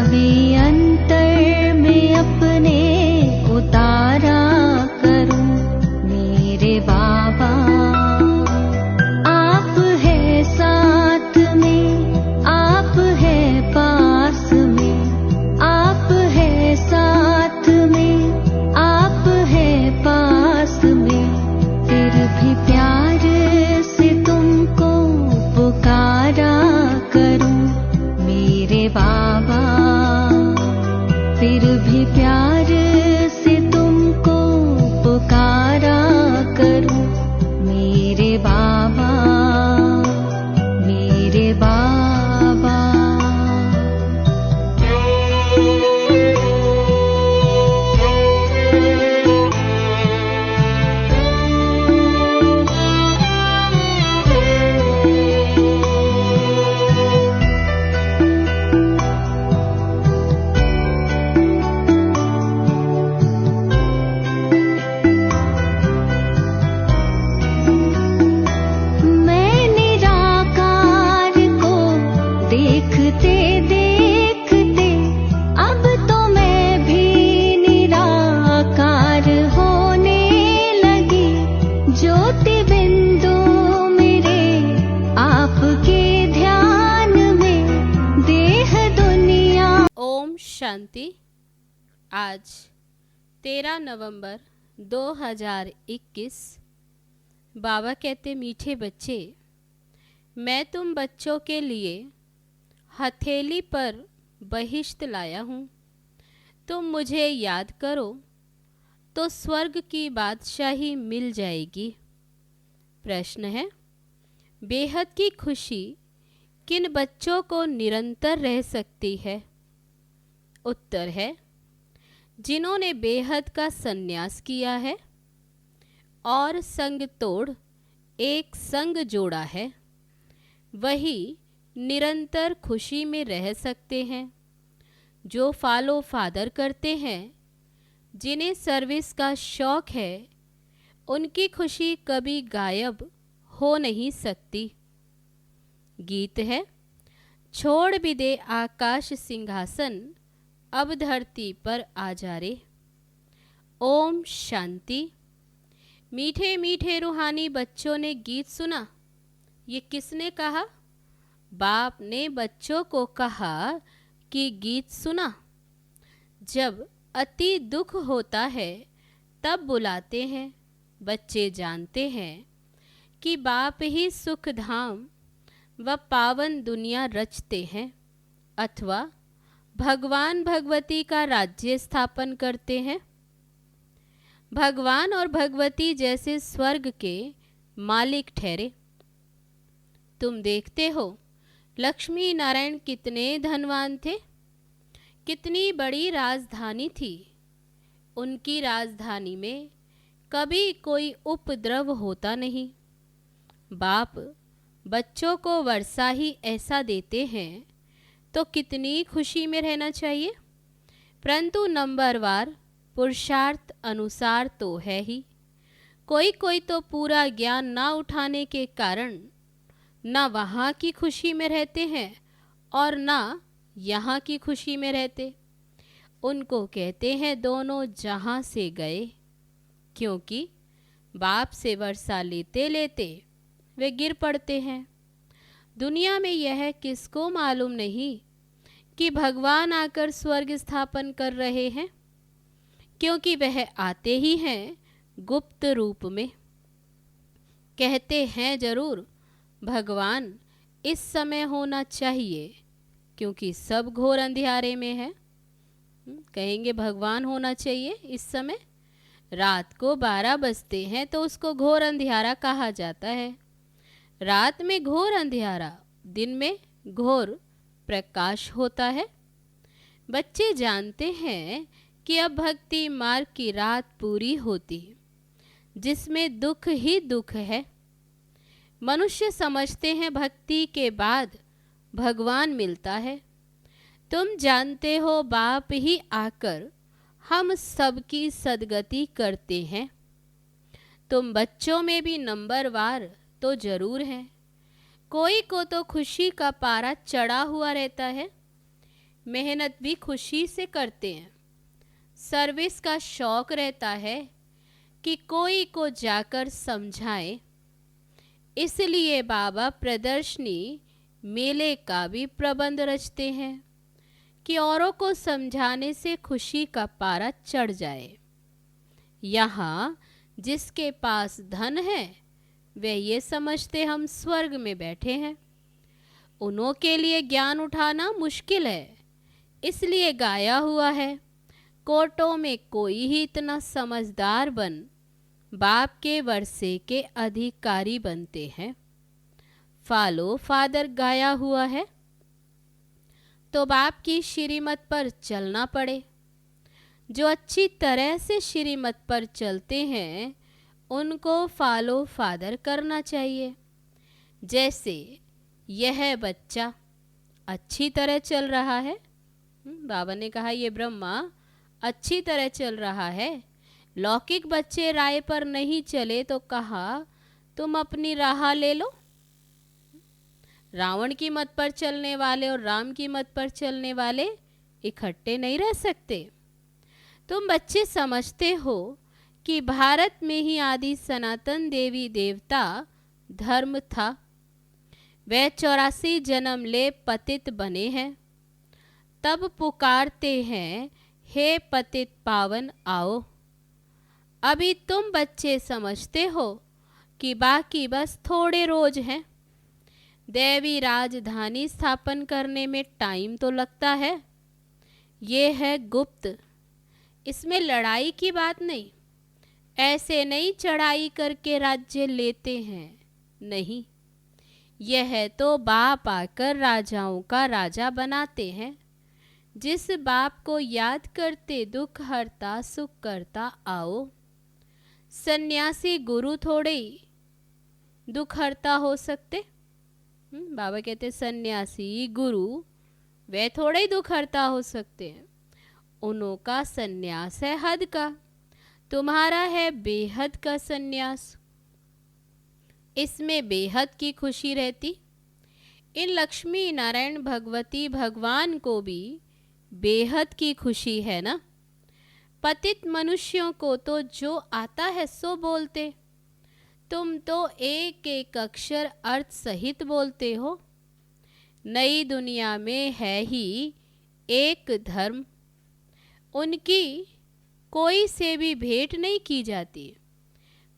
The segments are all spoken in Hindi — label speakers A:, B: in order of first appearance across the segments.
A: छवि अंतर में अपने उतारा करूं मेरे बाबा। आप है साथ में, आप है पास में, आप है साथ में, आप है पास में, फिर भी प्यार से तुमको पुकारा करूं मेरे बाबा। फिर भी प्यार से तुमको पुकारा करूं मेरे बाबा, मेरे बाबा। मैं निराकार को देखते देखते अब तो मैं भी निराकार होने लगी। ज्योति बिंदु मेरे आपके ध्यान में, देह दुनिया।
B: ओम शांति। आज 13 नवंबर 2021। बाबा कहते, मीठे बच्चे, मैं तुम बच्चों के लिए हथेली पर बहिश्त लाया हूँ। तुम मुझे याद करो तो स्वर्ग की बादशाही मिल जाएगी। प्रश्न है, बेहद की खुशी किन बच्चों को निरंतर रह सकती है? उत्तर है, जिन्होंने बेहद का संन्यास किया है और संग तोड़ एक संग जोड़ा है, वही निरंतर खुशी में रह सकते हैं। जो फॉलो फादर करते हैं, जिन्हें सर्विस का शौक है, उनकी खुशी कभी गायब हो नहीं सकती। गीत है, छोड़ भी दे आकाश सिंहासन, अब धरती पर आ जा रे। ओम शांति। मीठे मीठे रूहानी बच्चों ने गीत सुना। ये किसने कहा? बाप ने बच्चों को कहा कि गीत सुना। जब अति दुख होता है तब बुलाते हैं। बच्चे जानते हैं कि बाप ही सुख धाम व पावन दुनिया रचते हैं, अथवा भगवान भगवती का राज्य स्थापन करते हैं। भगवान और भगवती जैसे स्वर्ग के मालिक ठहरे। तुम देखते हो लक्ष्मी नारायण कितने धनवान थे, कितनी बड़ी राजधानी थी। उनकी राजधानी में कभी कोई उपद्रव होता नहीं। बाप बच्चों को वर्षा ही ऐसा देते हैं तो कितनी खुशी में रहना चाहिए। परंतु नंबरवार पुरुषार्थ अनुसार तो है ही। कोई कोई तो पूरा ज्ञान ना उठाने के कारण ना वहाँ की खुशी में रहते हैं और ना यहाँ की खुशी में रहते। उनको कहते हैं दोनों जहाँ से गए, क्योंकि बाप से वर्षा लेते लेते वे गिर पड़ते हैं। दुनिया में यह किसको मालूम नहीं कि भगवान आकर स्वर्ग स्थापन कर रहे हैं, क्योंकि वह आते ही हैं गुप्त रूप में। कहते हैं जरूर भगवान इस समय होना चाहिए, क्योंकि सब घोर अंधियारे में है। कहेंगे भगवान होना चाहिए इस समय। रात को 12 बजते हैं तो उसको घोर अंधियारा कहा जाता है। रात में घोर अंधियारा, दिन में घोर प्रकाश होता है। बच्चे जानते हैं कि अब भक्ति मार्ग की रात पूरी होती, जिसमें दुख ही दुख है। मनुष्य समझते हैं भक्ति के बाद भगवान मिलता है। तुम जानते हो बाप ही आकर हम सबकी सदगति करते हैं। तुम बच्चों में भी नंबरवार तो जरूर हैं। कोई को तो खुशी का पारा चढ़ा हुआ रहता है। मेहनत भी खुशी से करते हैं। सर्विस का शौक रहता है कि कोई को जाकर समझाए। इसलिए बाबा प्रदर्शनी मेले का भी प्रबंध रचते हैं कि औरों को समझाने से खुशी का पारा चढ़ जाए। यहाँ जिसके पास धन है वे ये समझते हम स्वर्ग में बैठे हैं। उन्हों के लिए ज्ञान उठाना मुश्किल है, इसलिए गाया हुआ है, कोर्टों में कोई ही इतना समझदार बन बाप के वर्षे के अधिकारी बनते हैं। फॉलो फादर गाया हुआ है तो बाप की श्रीमत पर चलना पड़े। जो अच्छी तरह से श्रीमत पर चलते हैं उनको फॉलो फादर करना चाहिए। जैसे यह बच्चा अच्छी तरह चल रहा है, बाबा ने कहा ये ब्रह्मा अच्छी तरह चल रहा है। लौकिक बच्चे राय पर नहीं चले तो कहा तुम अपनी राह ले लो। रावण की मत पर चलने वाले और राम की मत पर चलने वाले इकट्ठे नहीं रह सकते। तुम बच्चे समझते हो कि भारत में ही आदि सनातन देवी देवता धर्म था। वे 84 जन्म ले पतित बने हैं, तब पुकारते हैं हे पतित पावन आओ। अभी तुम बच्चे समझते हो कि बाकी बस थोड़े रोज हैं। देवी राजधानी स्थापन करने में टाइम तो लगता है। ये है गुप्त, इसमें लड़ाई की बात नहीं। ऐसे नहीं चढ़ाई करके राज्य लेते हैं, नहीं। यह तो बाप आकर राजाओं का राजा बनाते हैं। जिस बाप को याद करते दुख हरता सुख करता आओ। सन्यासी गुरु थोड़े ही दुख हरता हो सकते। बाबा कहते सन्यासी गुरु वे थोड़े ही दुख हरता हो सकते हैं। उन्हों का सन्यास है हद का, तुम्हारा है बेहद का सन्यास। इसमें बेहद की खुशी रहती। इन लक्ष्मी नारायण भगवती भगवान को भी बेहद की खुशी है ना। पतित मनुष्यों को तो जो आता है सो बोलते, तुम तो एक एक अक्षर अर्थ सहित बोलते हो। नई दुनिया में है ही एक धर्म, उनकी कोई से भी भेंट नहीं की जाती।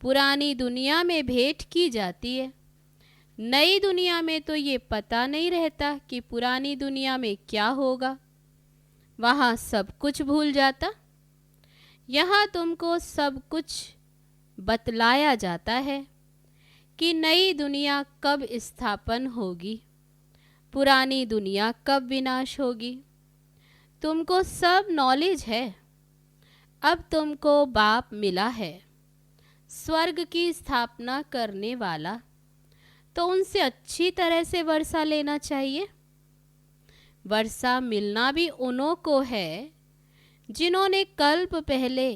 B: पुरानी दुनिया में भेंट की जाती है। नई दुनिया में तो ये पता नहीं रहता कि पुरानी दुनिया में क्या होगा, वहाँ सब कुछ भूल जाता। यहाँ तुमको सब कुछ बतलाया जाता है कि नई दुनिया कब स्थापन होगी, पुरानी दुनिया कब विनाश होगी। तुमको सब नॉलेज है। अब तुमको बाप मिला है स्वर्ग की स्थापना करने वाला, तो उनसे अच्छी तरह से वर्षा लेना चाहिए। वर्षा मिलना भी उन्हों को है जिन्होंने कल्प पहले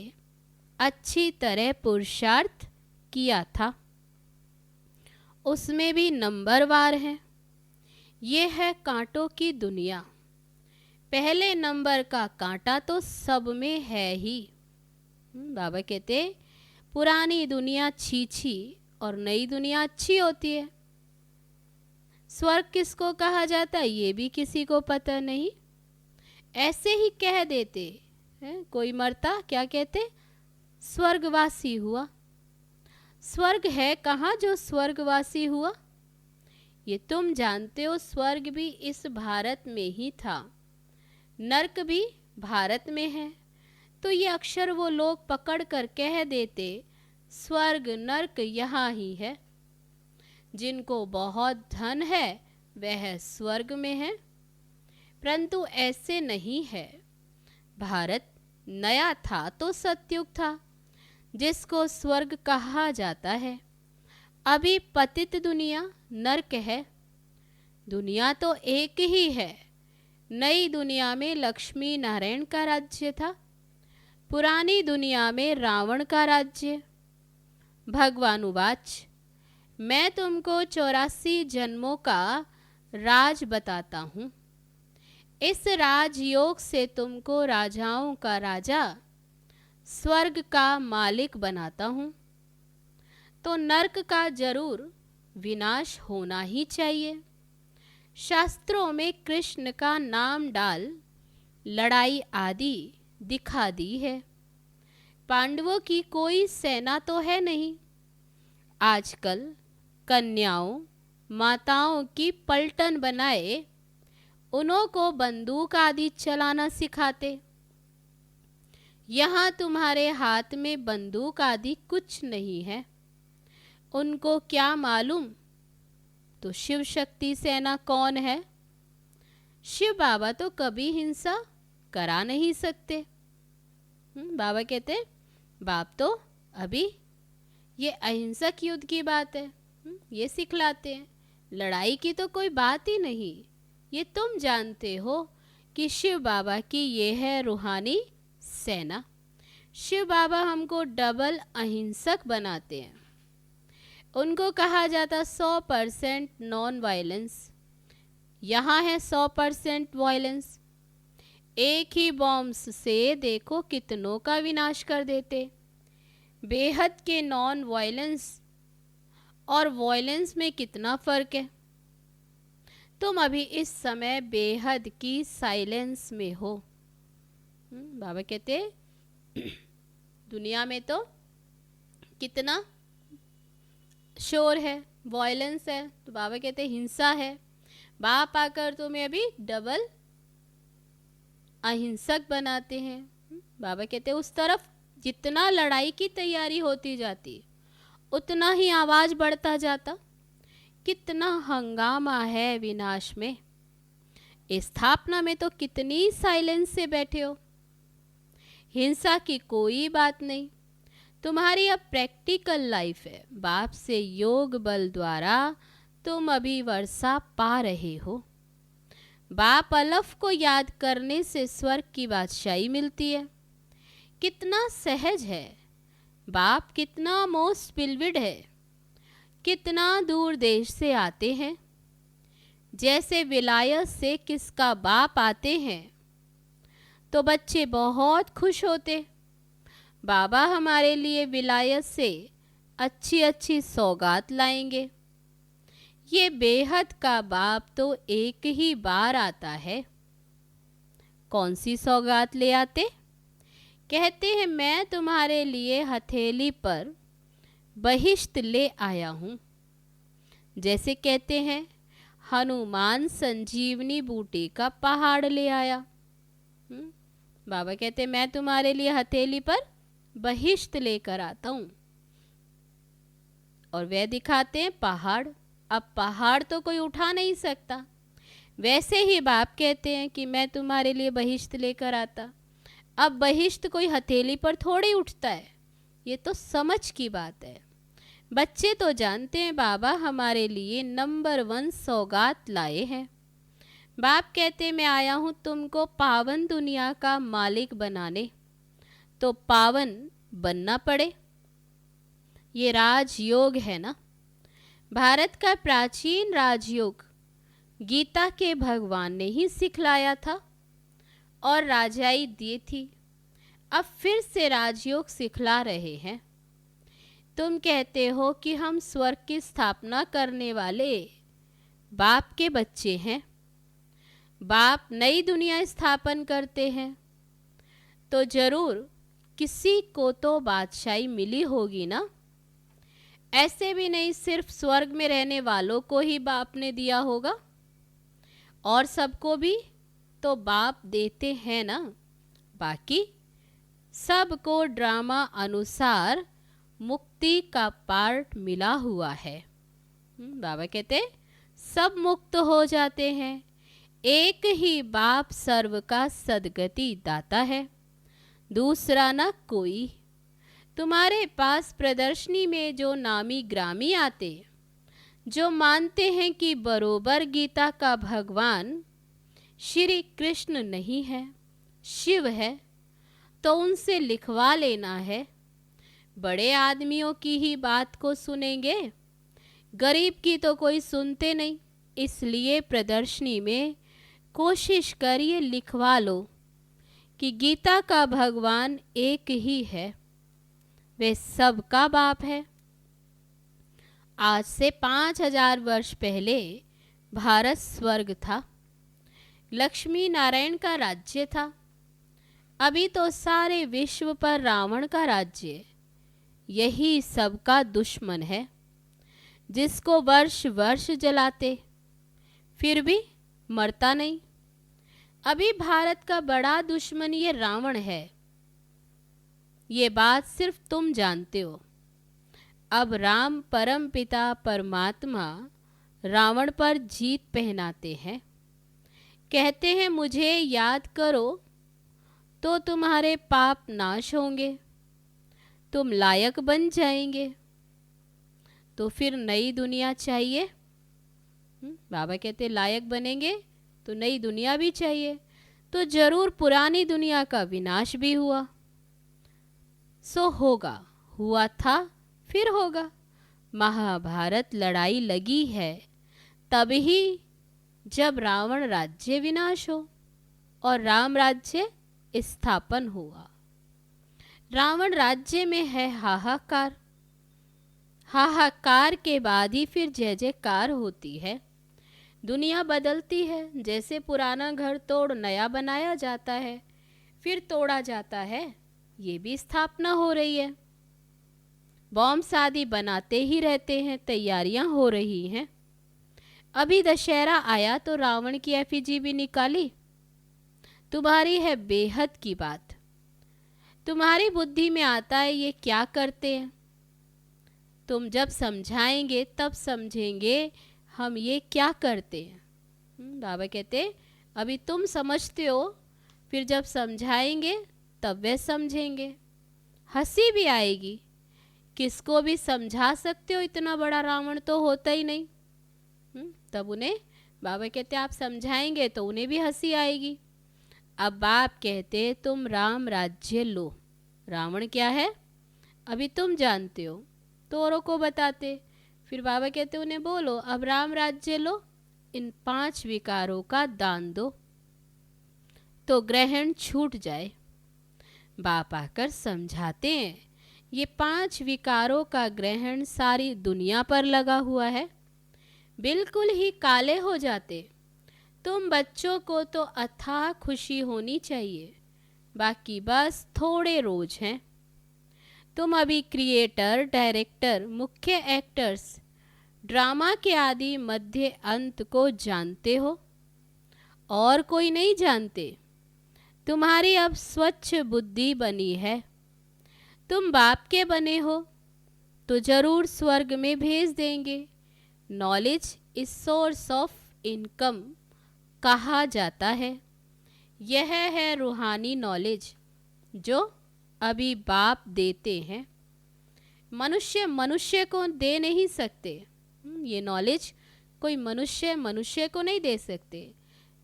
B: अच्छी तरह पुरुषार्थ किया था। उसमें भी नंबरवार है। ये है कांटों की दुनिया। पहले नंबर का कांटा तो सब में है ही। बाबा कहते पुरानी दुनिया छी और नई दुनिया अच्छी होती है। स्वर्ग किसको कहा जाता है ये भी किसी को पता नहीं, ऐसे ही कह देते हैं। कोई मरता क्या कहते, स्वर्गवासी हुआ। स्वर्ग है कहाँ जो स्वर्गवासी हुआ? ये तुम जानते हो स्वर्ग भी इस भारत में ही था, नरक भी भारत में है। तो ये अक्षर वो लोग पकड़ कर कह देते स्वर्ग नरक यहाँ ही है। जिनको बहुत धन है वह स्वर्ग में है, परंतु ऐसे नहीं है। भारत नया था तो सतयुग था, जिसको स्वर्ग कहा जाता है। अभी पतित दुनिया नरक है। दुनिया तो एक ही है। नई दुनिया में लक्ष्मी नारायण का राज्य था, पुरानी दुनिया में रावण का राज्य। भगवान उवाच, मैं तुमको 84 जन्मों का राज बताता हूँ। इस राजयोग से तुमको राजाओं का राजा, स्वर्ग का मालिक बनाता हूँ, तो नरक का जरूर विनाश होना ही चाहिए। शास्त्रों में कृष्ण का नाम डाल लड़ाई आदि दिखा दी है। पांडवों की कोई सेना तो है नहीं। आजकल कन्याओं माताओं की पलटन बनाए उन्हों को बंदूक आदि चलाना सिखाते। यहाँ तुम्हारे हाथ में बंदूक आदि कुछ नहीं है। उनको क्या मालूम तो शिव शक्ति सेना कौन है। शिव बाबा तो कभी हिंसा करा नहीं सकते। बाबा कहते बाप तो अभी ये अहिंसक युद्ध की बात है, ये सिखलाते हैं। लड़ाई की तो कोई बात ही नहीं। ये तुम जानते हो कि शिव बाबा की ये है रूहानी सेना। शिव बाबा हमको डबल अहिंसक बनाते हैं। उनको कहा जाता 100% नॉन वायलेंस, यहाँ है 100% वायलेंस। एक ही बॉम्ब्स से देखो कितनों का विनाश कर देते। बेहद के नॉन वायलेंस और वायलेंस में कितना फ़र्क है। तुम अभी इस समय बेहद की साइलेंस में हो। बाबा कहते दुनिया में तो कितना शोर है, वायलेंस है, तो बाबा कहते हिंसा है। बाप आकर तुम्हें अभी डबल अहिंसक बनाते हैं। बाबा कहते उस तरफ जितना लड़ाई की तैयारी होती जाती उतना ही आवाज बढ़ता जाता। कितना हंगामा है विनाश में। स्थापना में तो कितनी साइलेंस से बैठे हो। हिंसा की कोई बात नहीं। तुम्हारी अब प्रैक्टिकल लाइफ है। बाप से योग बल द्वारा तुम अभी वर्षा पा रहे हो। बाप अलफ को याद करने से स्वर्ग की बादशाही मिलती है। कितना सहज है। बाप कितना मोस्ट बिलविड है। कितना दूर देश से आते हैं। जैसे विलायत से किसका बाप आते हैं तो बच्चे बहुत खुश होते। बाबा हमारे लिए विलायत से अच्छी अच्छी सौगात लाएंगे। ये बेहद का बाप तो एक ही बार आता है। कौन सी सौगात ले आते? कहते हैं मैं तुम्हारे लिए हथेली पर बहिश्त ले आया हूँ। जैसे कहते हैं हनुमान संजीवनी बूटी का पहाड़ ले आया। बाबा कहते मैं तुम्हारे लिए हथेली पर बहिश्त लेकर आता हूँ। और वे दिखाते हैं पहाड़। अब पहाड़ तो कोई उठा नहीं सकता। वैसे ही बाप कहते हैं कि मैं तुम्हारे लिए बहिश्त लेकर आता। अब बहिश्त कोई हथेली पर थोड़ी उठता है। ये तो समझ की बात है। बच्चे तो जानते हैं बाबा हमारे लिए नंबर 1 सौगात लाए हैं। बाप कहते मैं आया हूँ तुमको पावन दुनिया का मालिक बनाने, तो पावन बनना पड़े। ये राजयोग है ना। भारत का प्राचीन राजयोग गीता के भगवान ने ही सिखलाया था और राजाई दी थी। अब फिर से राजयोग सिखला रहे हैं। तुम कहते हो कि हम स्वर्ग की स्थापना करने वाले बाप के बच्चे हैं। बाप नई दुनिया स्थापन करते हैं तो जरूर किसी को तो बादशाही मिली होगी ना। ऐसे भी नहीं सिर्फ स्वर्ग में रहने वालों को ही बाप ने दिया होगा, और सबको भी तो बाप देते हैं ना। बाकी सबको ड्रामा अनुसार मुक्ति का पार्ट मिला हुआ है। बाबा कहते सब मुक्त हो जाते हैं। एक ही बाप सर्व का सदगति दाता है, दूसरा ना कोई। तुम्हारे पास प्रदर्शनी में जो नामी ग्रामी आते, जो मानते हैं कि बरोबर गीता का भगवान श्री कृष्ण नहीं है, शिव है, तो उनसे लिखवा लेना है। बड़े आदमियों की ही बात को सुनेंगे, गरीब की तो कोई सुनते नहीं। इसलिए प्रदर्शनी में कोशिश करिए लिखवा लो कि गीता का भगवान एक ही है, वे सबका बाप है। आज से 5000 वर्ष पहले भारत स्वर्ग था, लक्ष्मी नारायण का राज्य था। अभी तो सारे विश्व पर रावण का राज्य, यही सबका दुश्मन है, जिसको वर्ष वर्ष जलाते फिर भी मरता नहीं। अभी भारत का बड़ा दुश्मन ये रावण है, ये बात सिर्फ तुम जानते हो। अब राम परम पिता परमात्मा रावण पर जीत पहनाते हैं, कहते हैं मुझे याद करो तो तुम्हारे पाप नाश होंगे, तुम लायक बन जाएंगे। तो फिर नई दुनिया चाहिए। बाबा कहते लायक बनेंगे तो नई दुनिया भी चाहिए, तो जरूर पुरानी दुनिया का विनाश भी हुआ। सो होगा, हुआ था, फिर होगा। महाभारत लड़ाई लगी है तभी जब रावण राज्य विनाश हो और राम राज्य स्थापन हुआ। रावण राज्य में है हाहाकार, हाहाकार के बाद ही फिर जय जयकार होती है। दुनिया बदलती है, जैसे पुराना घर तोड़ नया बनाया जाता है, फिर तोड़ा जाता है, ये भी स्थापना हो रही है। बॉम्ब शादी बनाते ही रहते हैं, तैयारियां हो रही हैं। अभी दशहरा आया तो रावण की एफिजी भी निकाली। तुम्हारी है बेहद की बात, तुम्हारी बुद्धि में आता है ये क्या करते हैं। तुम जब समझाएंगे तब समझेंगे हम ये क्या करते हैं। बाबा कहते अभी तुम समझते हो, फिर जब समझाएंगे तब वे समझेंगे। हंसी भी आएगी, किसको भी समझा सकते हो, इतना बड़ा रावण तो होता ही नहीं। तब उन्हें बाबा कहते आप समझाएंगे तो उन्हें भी हंसी आएगी। अब बाप कहते तुम राम राज्य लो। रावण क्या है अभी तुम जानते हो, तो औरों को बताते। फिर बाबा कहते उन्हें बोलो अब राम राज्य लो, इन 5 विकारों का दान दो तो ग्रहण छूट जाए। बाप आकर समझाते हैं ये 5 विकारों का ग्रहण सारी दुनिया पर लगा हुआ है, बिल्कुल ही काले हो जाते। तुम बच्चों को तो अथाह खुशी होनी चाहिए, बाकी बस थोड़े रोज हैं। तुम अभी क्रिएटर, डायरेक्टर, मुख्य एक्टर्स, ड्रामा के आदि मध्य अंत को जानते हो, और कोई नहीं जानते। तुम्हारी अब स्वच्छ बुद्धि बनी है, तुम बाप के बने हो तो जरूर स्वर्ग में भेज देंगे। Knowledge is source of income कहा जाता है। यह है रूहानी नॉलेज जो अभी बाप देते हैं। मनुष्य मनुष्य को दे नहीं सकते। ये नॉलेज कोई मनुष्य को नहीं दे सकते।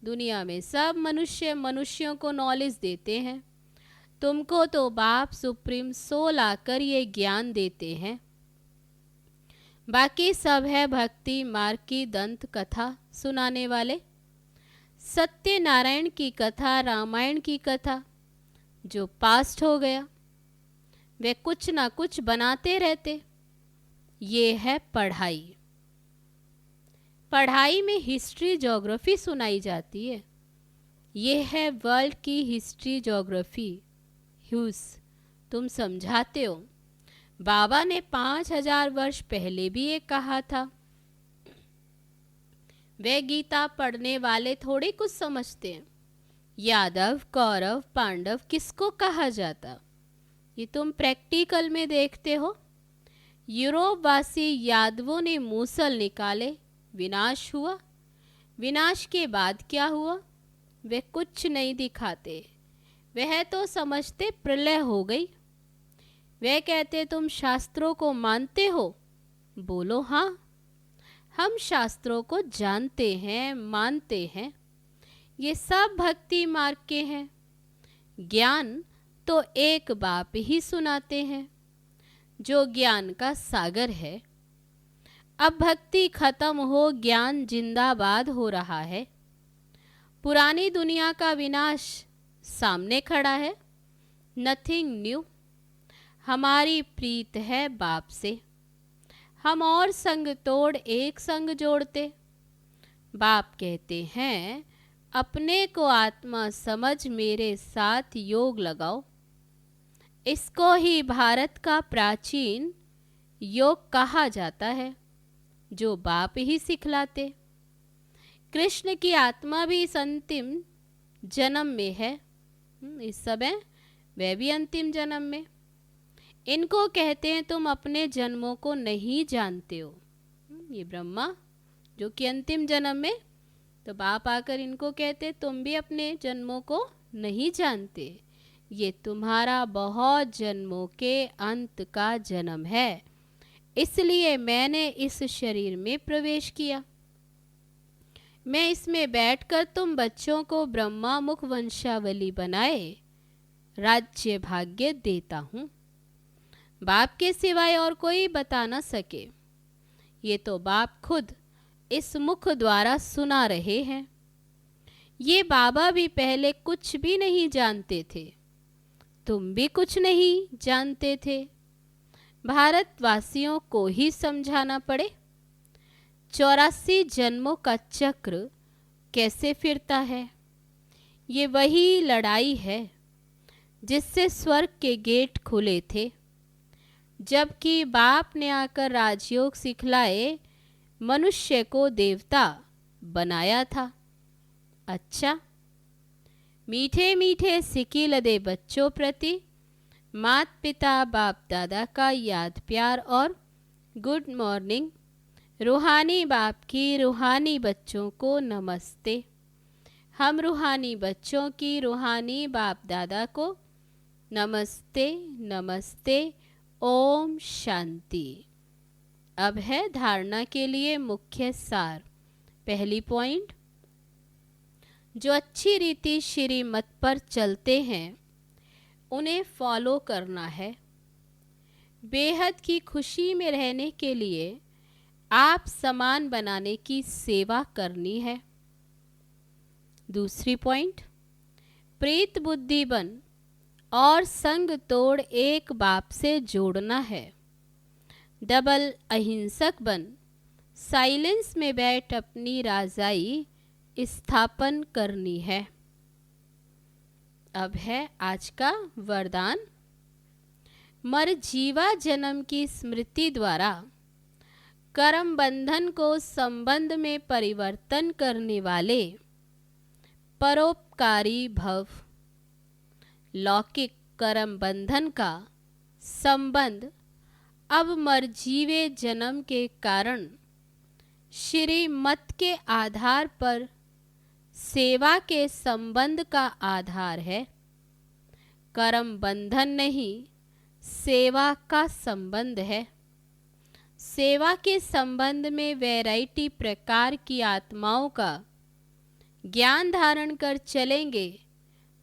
B: दुनिया में सब मनुष्य मनुष्यों को नॉलेज देते हैं। तुमको तो बाप सुप्रीम सोल आकर ये ज्ञान देते हैं। बाकी सब है भक्ति मार्ग की दंत कथा सुनाने वाले। सत्यनारायण की कथा, रामायण की कथा जो पास्ट हो गया, वे कुछ ना कुछ बनाते रहते। ये है पढ़ाई। पढ़ाई में हिस्ट्री ज्योग्राफी सुनाई जाती है। ये है वर्ल्ड की हिस्ट्री ज्योग्राफी। ह्यूज तुम समझाते हो। बाबा ने 5000 वर्ष पहले भी ये कहा था। वे गीता पढ़ने वाले थोड़ी कुछ समझते हैं। यादव, कौरव, पांडव किसको कहा जाता, ये तुम प्रैक्टिकल में देखते हो। यूरोप वासी यादवों ने मूसल निकाले, विनाश हुआ। विनाश के बाद क्या हुआ, वे कुछ नहीं दिखाते। वह तो समझते प्रलय हो गई। वे कहते तुम शास्त्रों को मानते हो, बोलो हाँ, हम शास्त्रों को जानते हैं, मानते हैं। ये सब भक्ति मार्ग के हैं। ज्ञान तो एक बाप ही सुनाते हैं जो ज्ञान का सागर है। अब भक्ति खत्म हो, ज्ञान जिंदाबाद हो रहा है। पुरानी दुनिया का विनाश सामने खड़ा है, नथिंग न्यू। हमारी प्रीत है बाप से, हम और संग तोड़ एक संग जोड़ते। बाप कहते हैं अपने को आत्मा समझ मेरे साथ योग लगाओ। इसको ही भारत का प्राचीन योग कहा जाता है, जो बाप ही सिखलाते। कृष्ण की आत्मा भी इस अंतिम जन्म में है, इस समय वह भी अंतिम जन्म में। इनको कहते हैं तुम अपने जन्मों को नहीं जानते हो। ये ब्रह्मा जो कि अंतिम जन्म में, तो बाप आकर इनको कहते तुम भी अपने जन्मों को नहीं जानते, ये तुम्हारा बहुत जन्मों के अंत का जन्म है, इसलिए मैंने इस शरीर में प्रवेश किया। मैं इसमें बैठकर तुम बच्चों को ब्रह्मा मुख वंशावली बनाए राज्य भाग्य देता हूँ। बाप के सिवाय और कोई बता न सके, ये तो बाप खुद इस मुख द्वारा सुना रहे हैं। ये बाबा भी पहले कुछ भी नहीं जानते थे, तुम भी कुछ नहीं जानते थे। भारतवासियों को ही समझाना पड़े 84 जन्मों का चक्र कैसे फिरता है। ये वही लड़ाई है जिससे स्वर्ग के गेट खुले थे, जबकि बाप ने आकर राजयोग सिखलाए मनुष्य को देवता बनाया था। अच्छा, मीठे मीठे सिक्की लदे बच्चों प्रति मात पिता बाप दादा का याद प्यार और गुड मॉर्निंग। रूहानी बाप की रूहानी बच्चों को नमस्ते। हम रूहानी बच्चों की रूहानी बाप दादा को नमस्ते नमस्ते। ओम शांति। अब है धारणा के लिए मुख्य सार। पहली पॉइंट, जो अच्छी रीति श्रीमत पर चलते हैं उन्हें फॉलो करना है। बेहद की खुशी में रहने के लिए आप समान बनाने की सेवा करनी है। दूसरी पॉइंट, प्रीत बुद्धि बन और संग तोड़ एक बाप से जोड़ना है। डबल अहिंसक बन साइलेंस में बैठ अपनी राजाई स्थापन करनी है। अब है आज का वरदान। मरजीवा जन्म की स्मृति द्वारा कर्म बंधन को संबंध में परिवर्तन करने वाले परोपकारी भव। लौकिक कर्म बंधन का संबंध अब मरजीवे जन्म के कारण श्रीमत के आधार पर सेवा के संबंध का आधार है। कर्म बंधन नहीं, सेवा का संबंध है। सेवा के संबंध में वैरायटी प्रकार की आत्माओं का ज्ञान धारण कर चलेंगे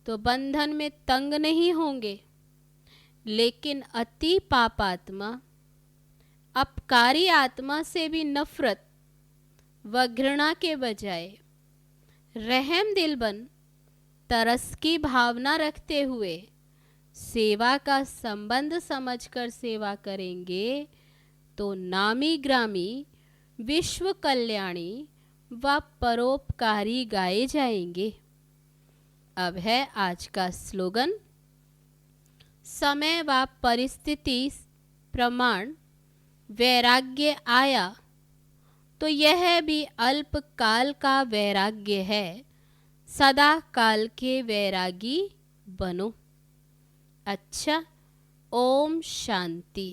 B: तो बंधन में तंग नहीं होंगे। लेकिन अति पापात्मा अपकारी आत्मा से भी नफरत व घृणा के बजाय रहम दिल बन तरस की भावना रखते हुए सेवा का संबंध समझकर सेवा करेंगे तो नामी ग्रामी विश्व कल्याणी व परोपकारी गाए जाएंगे। अब है आज का स्लोगन। समय व परिस्थिति प्रमाण वैराग्य आया तो यह भी अल्प काल का वैराग्य है। सदा काल के वैरागी बनो। अच्छा, ओम शांति।